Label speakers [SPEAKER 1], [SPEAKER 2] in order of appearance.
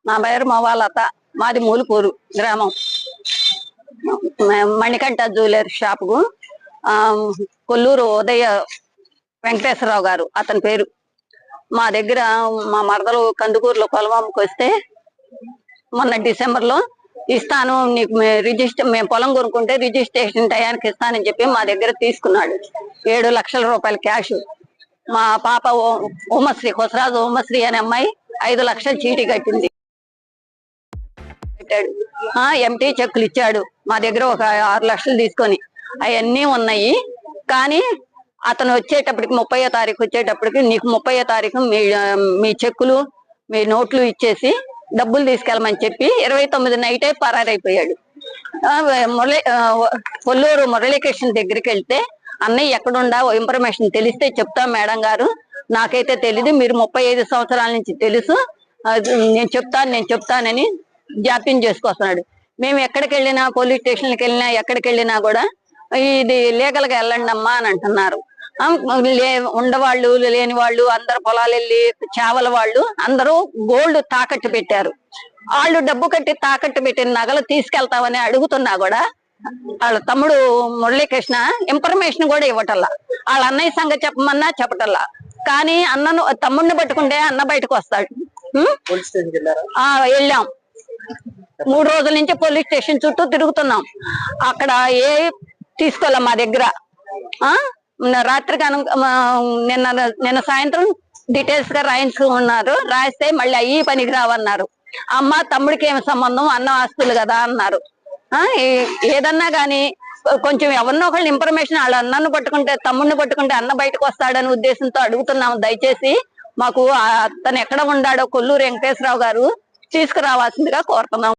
[SPEAKER 1] నా పేరు మొవాలత, మాది మూలుపూరు గ్రామం. మణికంఠ జ్యువెలరీ షాపుకు కొల్లూరు ఉదయ వెంకటేశ్వరరావు గారు అతని పేరు. మా దగ్గర మా మరదలు కందుకూరులో పొలం వస్తే మొన్న డిసెంబర్ లో ఇస్తాను నీకు రిజిస్టర్, మేము పొలం కొనుక్కుంటే రిజిస్ట్రేషన్ టయానికి ఇస్తానని చెప్పి మా దగ్గర తీసుకున్నాడు. 7 లక్షల రూపాయలు క్యాష్. మా పాప ఉమశ్రీ, కొసరాజు ఉమశ్రీ అనే అమ్మాయి 5 లక్షలు చీటీ కట్టింది. ఎంటీ చెక్కులు ఇచ్చాడు మా దగ్గర ఒక 6 లక్షలు తీసుకొని. అవన్నీ ఉన్నాయి. కానీ అతను వచ్చేటప్పటికి 30వ తారీఖు వచ్చేటప్పటికి నీకు 30వ తారీఖు మీ చెక్కులు మీ నోట్లు ఇచ్చేసి డబ్బులు తీసుకెళ్ళమని చెప్పి 29 నైటే పరారైపోయాడు. కొల్లూరు మురళీకృష్ణ దగ్గరికి వెళ్తే అన్నయ్య ఎక్కడుండా ఇన్ఫర్మేషన్ తెలిస్తే చెప్తా మేడం గారు, నాకైతే తెలీదు, మీరు 35 సంవత్సరాల నుంచి తెలుసు, నేను చెప్తానని జాప్యం చేసుకొస్తున్నాడు. మేము ఎక్కడికి వెళ్ళినా, పోలీస్ స్టేషన్కి వెళ్ళినా, ఎక్కడికి వెళ్ళినా కూడా ఇది లీగల్ గా వెళ్ళండి అమ్మా అని అంటున్నారు. ఉండవాళ్ళు లేని వాళ్ళు అందరు పొలాలు వెళ్ళి చేవల వాళ్ళు అందరూ గోల్డ్ తాకట్టు పెట్టారు. వాళ్ళు డబ్బు కట్టి తాకట్టు పెట్టిన నగలు తీసుకెళ్తామని అడుగుతున్నా కూడా వాళ్ళ తమ్ముడు మురళీకృష్ణ ఇన్ఫర్మేషన్ కూడా ఇవ్వటల్లా. వాళ్ళ అన్నయ్య సంగతి చెప్పమన్నా చెప్పటల్లా. కానీ తమ్ముడిని పట్టుకుంటే అన్న బయటకు వస్తాడు. వెళ్ళాం, 3 రోజుల నుంచి పోలీస్ స్టేషన్ చుట్టూ తిరుగుతున్నాం. అక్కడ తీసుకోలే మా దగ్గర. రాత్రి నిన్న సాయంత్రం డీటెయిల్స్ గా రాయించుకున్నారు. రాయిస్తే మళ్ళీ అయ్యి పనికి రావన్నారు. అమ్మ తమ్ముడికి ఏమి సంబంధం, అన్న ఆస్తులు కదా అన్నారు. ఏదన్నా గాని కొంచెం ఎవరినో ఒకళ్ళు ఇన్ఫర్మేషన్, వాళ్ళ అన్నను పట్టుకుంటే తమ్ముడిని పట్టుకుంటే అన్న బయటకు వస్తాడనే ఉద్దేశంతో అడుగుతున్నాము. దయచేసి మాకు అతను ఎక్కడ ఉండాడో కొల్లూరు వెంకటేశ్వరరావు గారు తీసుకురావాల్సిందిగా కోరుతున్నాం.